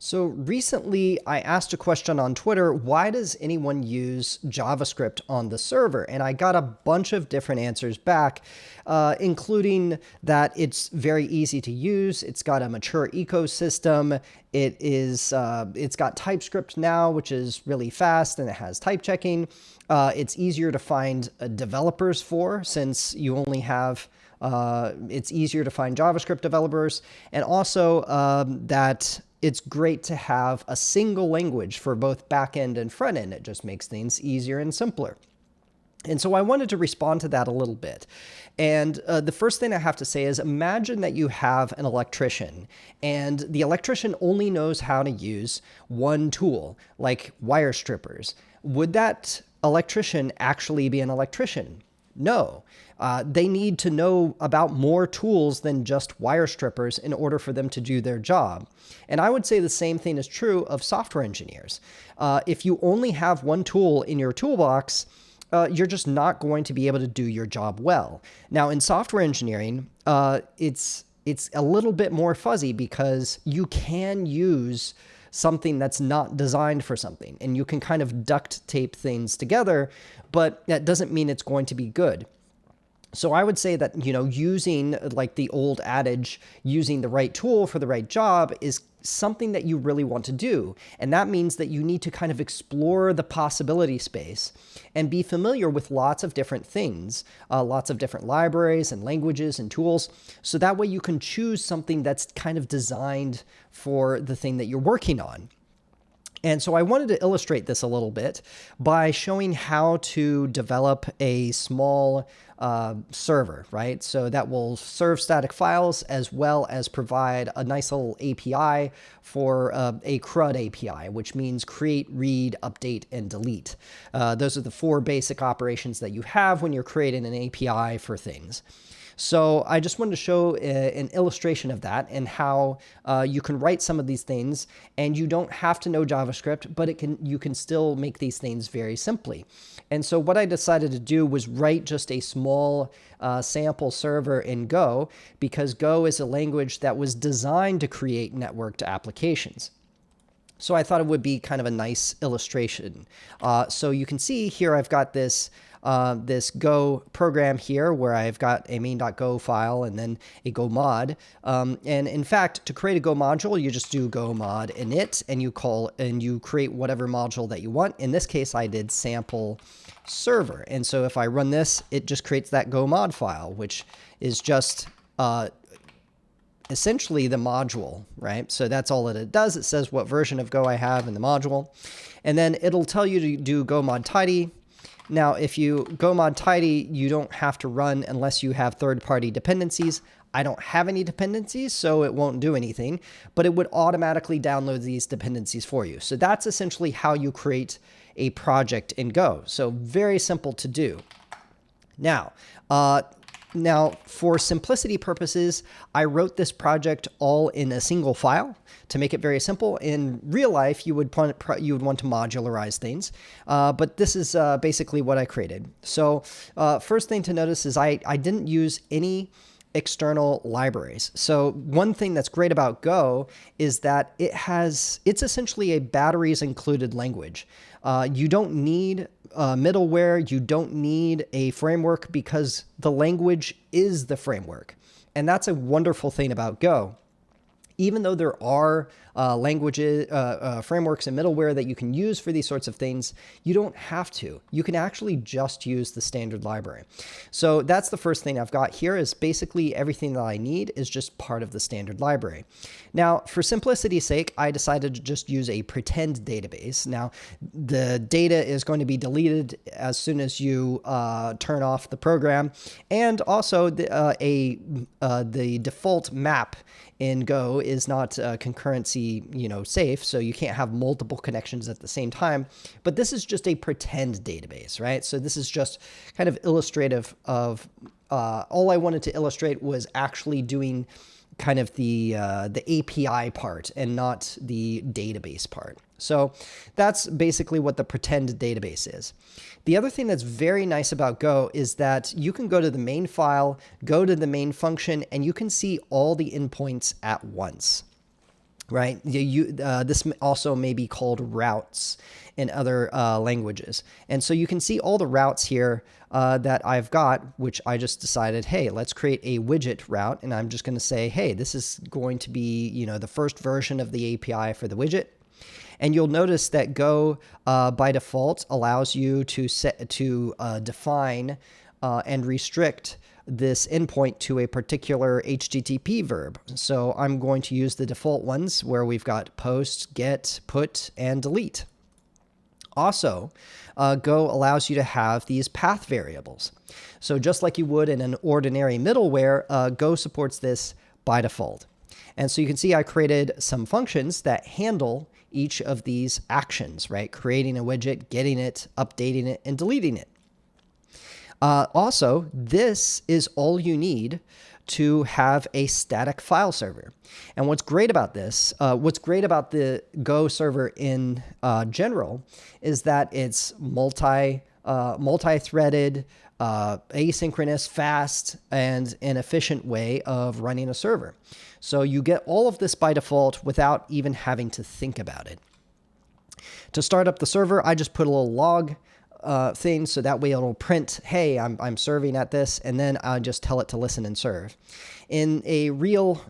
So recently, I asked a question on Twitter, why does anyone use JavaScript on the server? And I got a bunch of different answers back, including that it's very easy to use, it's got a mature ecosystem, it's got TypeScript now, which is really fast, and it has type checking. It's easier to find developers for, since you only have it's easier to find JavaScript developers, and also that it's great to have a single language for both backend and front end. It just makes things easier and simpler. And so I wanted to respond to that a little bit. And the first thing I have to say is, imagine that you have an electrician, and the electrician only knows how to use one tool, like wire strippers. Would that electrician actually be an electrician? No. They need to know about more tools than just wire strippers in order for them to do their job. And I would say the same thing is true of software engineers. If you only have one tool in your toolbox, you're just not going to be able to do your job well. Now, in software engineering, it's a little bit more fuzzy, because you can use something that's not designed for something, and you can kind of duct tape things together, but that doesn't mean it's going to be good. So I would say that, using, like the old adage, using the right tool for the right job is something that you really want to do. And that means that you need to kind of explore the possibility space and be familiar with lots of different things, lots of different libraries and languages and tools. So that way you can choose something that's kind of designed for the thing that you're working on. And so I wanted to illustrate this a little bit by showing how to develop a small server, right? So that will serve static files, as well as provide a nice little API for a CRUD API, which means create, read, update, and delete. Those are the four basic operations that you have when you're creating an API for things. So I just wanted to show an illustration of that, and how you can write some of these things, and you don't have to know JavaScript, but you can still make these things very simply. And so what I decided to do was write just a small sample server in Go, because Go is a language that was designed to create networked applications. So I thought it would be kind of a nice illustration. So you can see here I've got this Go program here, where I've got a main.go file and then a Go mod. And in fact, to create a Go module, you just do go mod init, and you create whatever module that you want. In this case, I did sample server. And so if I run this, it just creates that Go mod file, which is just essentially the module, right? So that's all that it does. It says what version of Go I have in the module. And then it'll tell you to do go mod tidy. Now, if you go mod tidy, you don't have to run unless you have third-party dependencies. I don't have any dependencies, so it won't do anything, but it would automatically download these dependencies for you. So that's essentially how you create a project in Go. So very simple to do. Now, for simplicity purposes, I wrote this project all in a single file to make it very simple. In real life, you would want to modularize things, but this is basically what I created. So first thing to notice is I didn't use any external libraries. So one thing that's great about Go is that it's essentially a batteries included language. You don't need middleware, you don't need a framework, because the language is the framework. And that's a wonderful thing about Go. Even though there are languages, frameworks and middleware that you can use for these sorts of things, you don't have to. You can actually just use the standard library. So that's the first thing I've got here, is basically everything that I need is just part of the standard library. Now, for simplicity's sake, I decided to just use a pretend database. Now, the data is going to be deleted as soon as you turn off the program. And also, the default map in Go is not concurrency, safe, so you can't have multiple connections at the same time. But this is just a pretend database, right? So this is just kind of illustrative of all I wanted to illustrate was actually doing kind of the API part and not the database part. So that's basically what the pretend database is. The other thing that's very nice about Go is that you can go to the main file, go to the main function, and you can see all the endpoints at once. right? This also may be called routes in other languages. And so you can see all the routes here that I've got, which I just decided, hey, let's create a widget route. And I'm just going to say, hey, this is going to be, the first version of the API for the widget. And you'll notice that Go by default allows you to define and restrict this endpoint to a particular HTTP verb. So I'm going to use the default ones where we've got post, get, put, and delete. Also, Go allows you to have these path variables. So just like you would in an ordinary middleware, Go supports this by default. And so you can see I created some functions that handle each of these actions, right? Creating a widget, getting it, updating it, and deleting it. Also, this is all you need to have a static file server. And what's great about this, what's great about the Go server in general, is that it's multi-threaded, asynchronous, fast, and an efficient way of running a server. So you get all of this by default without even having to think about it. To start up the server, I just put a little log thing, so that way it'll print, hey, I'm serving at this, and then I'll just tell it to listen and serve. In a real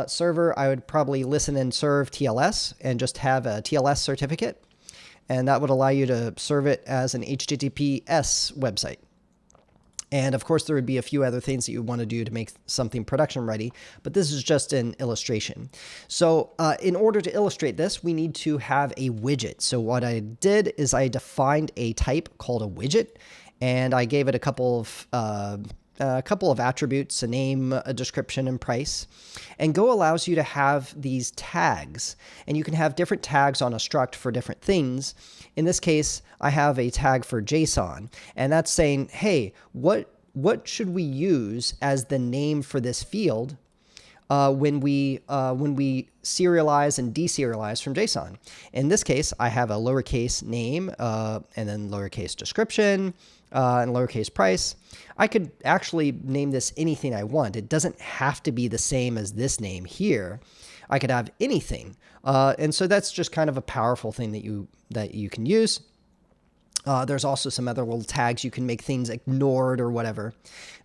server, I would probably listen and serve TLS and just have a TLS certificate, and that would allow you to serve it as an HTTPS website. And of course, there would be a few other things that you want to do to make something production ready, but this is just an illustration. So in order to illustrate this, we need to have a widget. So what I did is I defined a type called a widget, and I gave it a couple of attributes, a name, a description, and price. And Go allows you to have these tags, and you can have different tags on a struct for different things. In this case, I have a tag for JSON, and that's saying, hey, what should we use as the name for this field when we serialize and deserialize from JSON? In this case, I have a lowercase name and then lowercase description and lowercase price. I could actually name this anything I want. It doesn't have to be the same as this name here. I could have anything. And so that's just kind of a powerful thing that you can use. There's also some other little tags. You can make things ignored or whatever.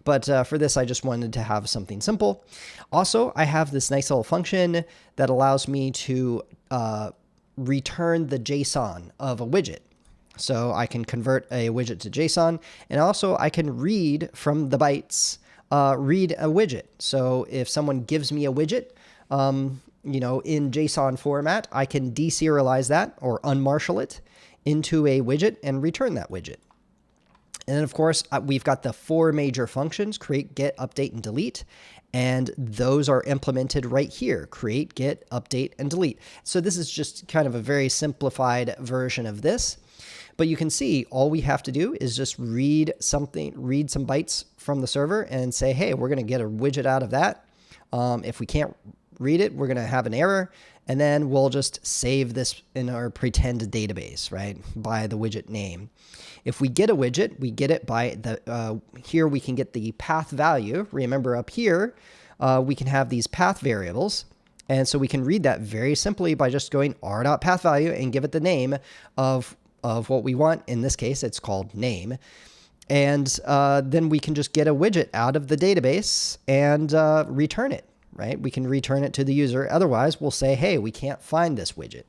But for this, I just wanted to have something simple. Also, I have this nice little function that allows me to return the JSON of a widget. So I can convert a widget to JSON, and also I can read from the bytes, read a widget. So if someone gives me a widget, in JSON format, I can deserialize that or unmarshal it into a widget and return that widget. And then, of course, we've got the 4 major functions: create, get, update, and delete. And those are implemented right here: create, get, update, and delete. So this is just kind of a very simplified version of this. But you can see all we have to do is just read some bytes from the server and say, hey, we're going to get a widget out of that. If we can't read it, we're going to have an error. And then we'll just save this in our pretend database, right, by the widget name. If we get a widget, we get it by here we can get the path value. Remember up here, we can have these path variables. And so we can read that very simply by just going r.pathValue and give it the name of what we want. In this case, it's called name. And then we can just get a widget out of the database and return it, right? We can return it to the user. Otherwise, we'll say, hey, we can't find this widget.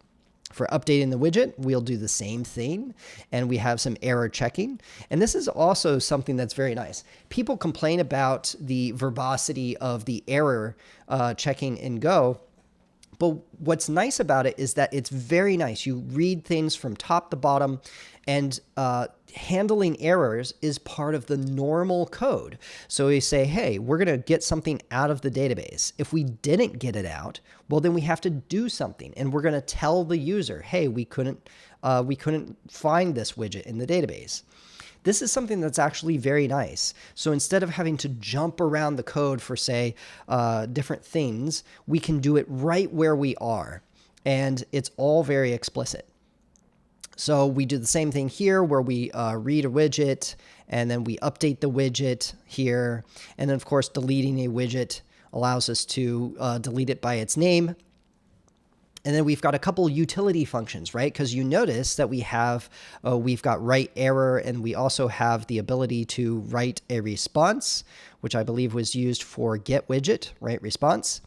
For updating the widget, we'll do the same thing, and we have some error checking. And this is also something that's very nice. People complain about the verbosity of the error checking in Go. But what's nice about it is that it's very nice. You read things from top to bottom, and handling errors is part of the normal code. So we say, hey, we're going to get something out of the database. If we didn't get it out, well, then we have to do something. And we're going to tell the user, hey, we couldn't find this widget in the database. This is something that's actually very nice. So instead of having to jump around the code for, say, different things, we can do it right where we are. And it's all very explicit. So we do the same thing here where we read a widget, and then we update the widget here. And then, of course, deleting a widget allows us to delete it by its name. And then we've got a couple utility functions, right? Because you notice that we've got write error, and we also have the ability to write a response, which I believe was used for get widget, right? Response.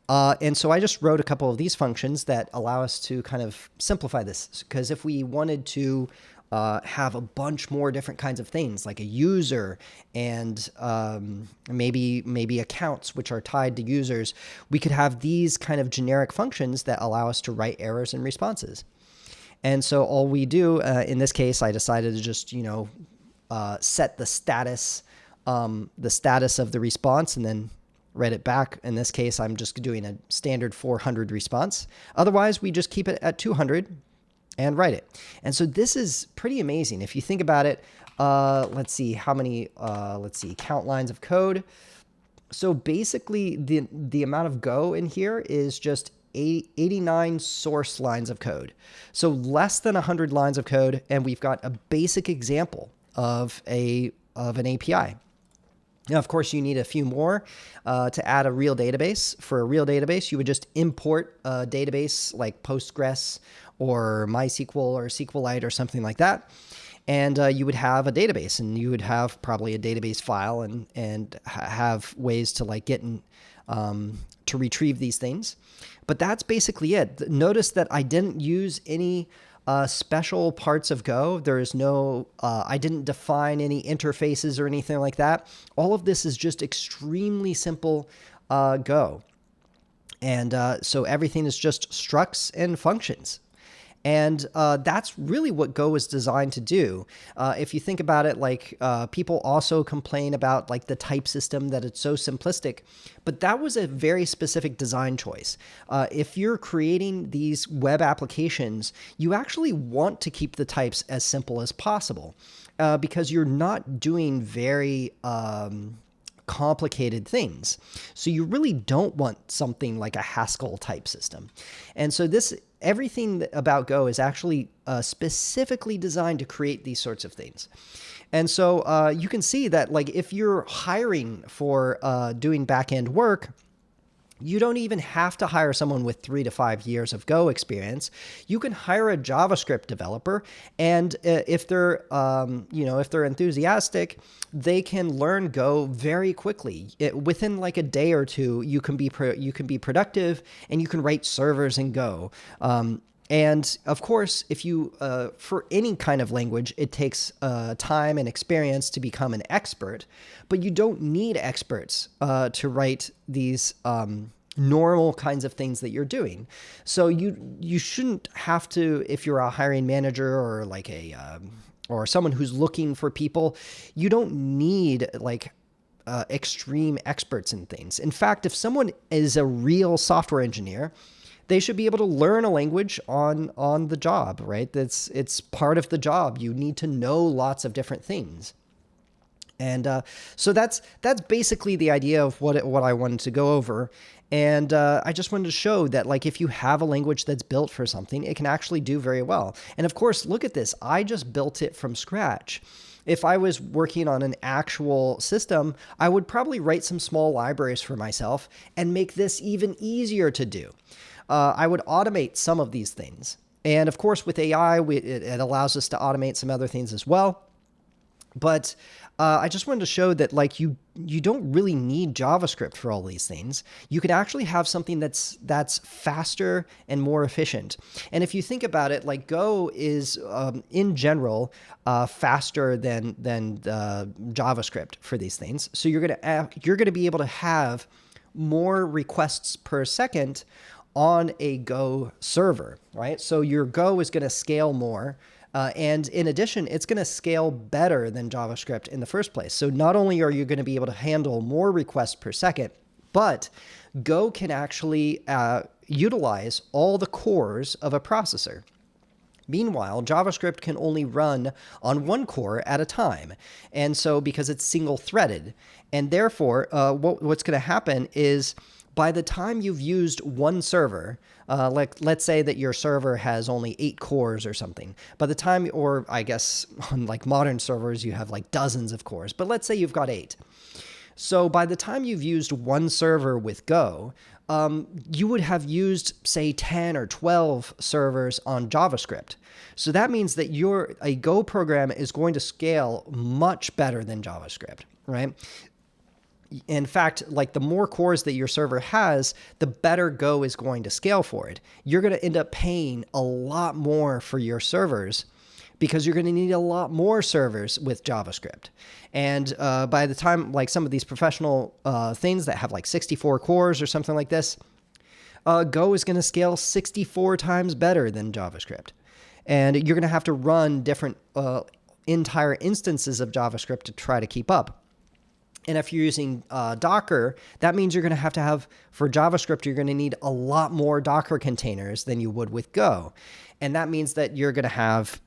And so I just wrote a couple of these functions that allow us to kind of simplify this. Because if we wanted to have a bunch more different kinds of things, like a user and maybe accounts which are tied to users, we could have these kind of generic functions that allow us to write errors and responses. And so all we do, in this case, I decided to just, set the status of the response and then read it back. In this case, I'm just doing a standard 400 response. Otherwise, we just keep it at 200 and write it. And so this is pretty amazing. If you think about it, let's see how many, count lines of code. So basically the amount of Go in here is just 89 source lines of code. So less than 100 lines of code. And we've got a basic example of an API. Now, of course, you need a few more to add a real database. For a real database, you would just import a database like Postgres or MySQL or SQLite or something like that. And you would have a database, and you would have probably a database file and have ways to like get in, to retrieve these things. But that's basically it. Notice that I didn't use any special parts of Go. There is no, I didn't define any interfaces or anything like that. All of this is just extremely simple Go. And so everything is just structs and functions. And that's really what Go is designed to do. If you think about it, like people also complain about like the type system, that it's so simplistic, but that was a very specific design choice. If you're creating these web applications, you actually want to keep the types as simple as possible because you're not doing very complicated things. So you really don't want something like a Haskell type system. And so everything about Go is actually specifically designed to create these sorts of things. And so you can see that like if you're hiring for doing back-end work, you don't even have to hire someone with 3 to 5 years of Go experience. You can hire a JavaScript developer, and if they're, if they're enthusiastic, they can learn Go very quickly. Within like a day or two, you can be productive, and you can write servers in Go. And of course, if you, for any kind of language, it takes time and experience to become an expert, but you don't need experts to write these normal kinds of things that you're doing. So you shouldn't have to, if you're a hiring manager or like or someone who's looking for people, you don't need like extreme experts in things. In fact, if someone is a real software engineer, they should be able to learn a language on the job, right? It's part of the job. You need to know lots of different things. And so that's basically the idea of what I wanted to go over. And I just wanted to show that like if you have a language that's built for something, it can actually do very well. And of course, look at this. I just built it from scratch. If I was working on an actual system, I would probably write some small libraries for myself and make this even easier to do. I would automate some of these things. And of course, with AI, it allows us to automate some other things as well. But I just wanted to show that like you don't really need JavaScript for all these things. You can actually have something that's faster and more efficient. And if you think about it, like Go is in general faster than JavaScript for these things. So you're gonna be able to have more requests per second on a Go server, right? So your Go is going to scale more. And in addition, it's going to scale better than JavaScript in the first place. So not only are you going to be able to handle more requests per second, but Go can actually utilize all the cores of a processor. Meanwhile, JavaScript can only run on one core at a time. And so because it's single-threaded, and therefore what's going to happen is by the time you've used one server, like let's say that your server has only 8 cores or something, by the time, or I guess on like modern servers, you have like dozens of cores, but let's say you've got 8. So by the time you've used one server with Go, you would have used, say, 10 or 12 servers on JavaScript. So that means that a Go program is going to scale much better than JavaScript, right? In fact, like the more cores that your server has, the better Go is going to scale for it. You're going to end up paying a lot more for your servers because you're going to need a lot more servers with JavaScript. And by the time, like some of these professional things that have like 64 cores or something like this, Go is going to scale 64 times better than JavaScript. And you're going to have to run different entire instances of JavaScript to try to keep up. And if you're using Docker, that means you're going to have, for JavaScript, you're going to need a lot more Docker containers than you would with Go. And that means that you're going to have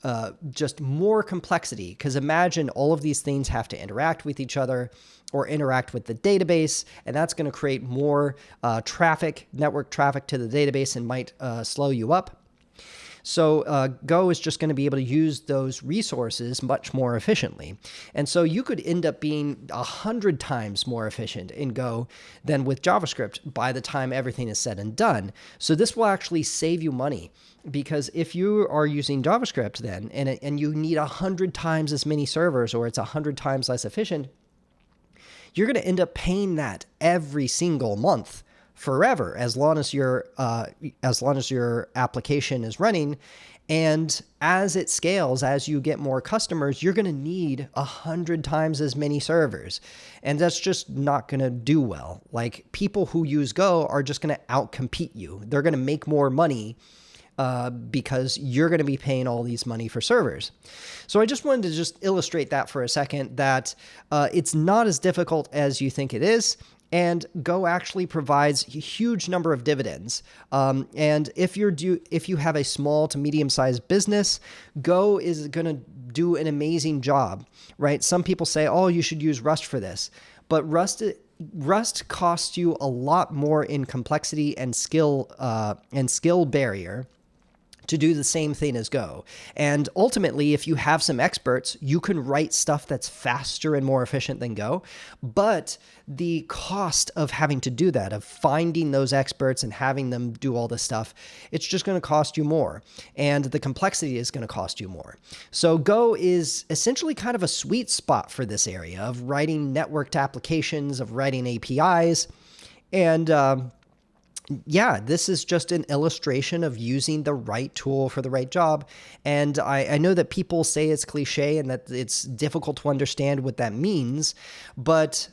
just more complexity, because imagine all of these things have to interact with each other or interact with the database, and that's going to create more network traffic to the database and might slow you up. So Go is just going to be able to use those resources much more efficiently. And so you could end up being 100 times more efficient in Go than with JavaScript by the time everything is said and done. So this will actually save you money, because if you are using JavaScript then and you need 100 times as many servers, or it's 100 times less efficient, you're going to end up paying that every single month forever, as long as your application is running. And as it scales, as you get more customers, you're going to need 100 times as many servers. And that's just not going to do well. Like, people who use Go are just going to outcompete you. They're going to make more money because you're going to be paying all these money for servers. So I just wanted to just illustrate that for a second, that it's not as difficult as you think it is. And Go actually provides a huge number of dividends. And if you have a small to medium-sized business, Go is going to do an amazing job, right? Some people say, oh, you should use Rust for this. But Rust costs you a lot more in complexity and skill barrier to do the same thing as Go. And ultimately, if you have some experts, you can write stuff that's faster and more efficient than Go. But the cost of having to do that, of finding those experts and having them do all this stuff, it's just going to cost you more. And the complexity is going to cost you more. So Go is essentially kind of a sweet spot for this area of writing networked applications, of writing APIs. And yeah, this is just an illustration of using the right tool for the right job. And I know that people say it's cliche and that it's difficult to understand what that means, but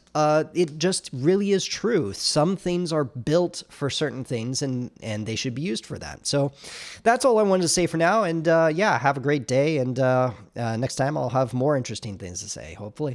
it just really is true. Some things are built for certain things, and they should be used for that. So that's all I wanted to say for now. And yeah, have a great day. And next time I'll have more interesting things to say, hopefully.